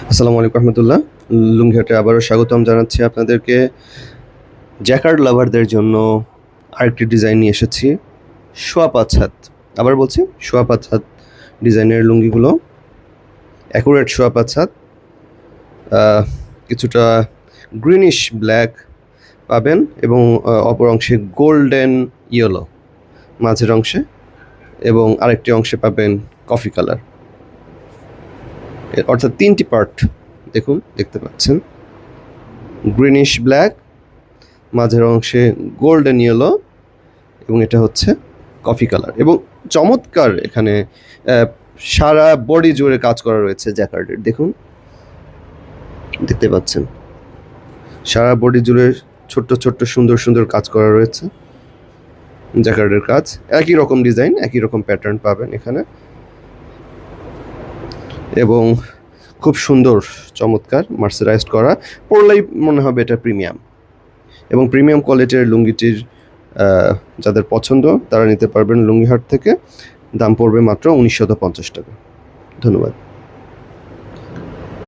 আসসালামু আলাইকুম রহমতুল্লাহ। লুঙ্গিহাটে আবারও স্বাগতম জানাচ্ছি আপনাদেরকে। জ্যাকার্ড লাভারদের জন্য আরেকটি ডিজাইন নিয়ে এসেছি, সোয়া পাঁচ হাত। আবার বলছি, সোয়া পাঁচ হাত ডিজাইনের লুঙ্গিগুলো অ্যাকুরেট সোয়া পাঁচ হাত, কিছুটা গ্রিনিশ ব্ল্যাক পাবেন এবং অপর অংশে গোল্ডেন ইয়েলো মাঝের অংশে, এবং আরেকটি অংশে পাবেন কফি কালার। অর্থাৎ তিনটি পার্ট দেখতে পাচ্ছেন, গ্রিনিশ ব্ল্যাক, মাঝের অংশে গোল্ডেন ইয়েলো, এবং এটা হচ্ছে কফি কালার। এবং চমৎকার এখানে সারা বডি জুড়ে কাজ করা রয়েছে জ্যাকার্ডের। দেখতে পাচ্ছেন সারা বডি জুড়ে ছোট্ট ছোট্ট সুন্দর সুন্দর কাজ করা রয়েছে জ্যাকার্ডের কাজ। একই রকম ডিজাইন, একই রকম প্যাটার্ন পাবেন এখানে, এবং খুব সুন্দর চমৎকার মার্সারাইজড করা। পরলেই মনে হবে এটা প্রিমিয়াম, এবং প্রিমিয়াম কোয়ালিটির লুঙ্গিটির যাদের পছন্দ তারা নিতে পারবেন লুঙ্গিহাট থেকে। দাম পড়বে মাত্র 1950 টাকা। ধন্যবাদ।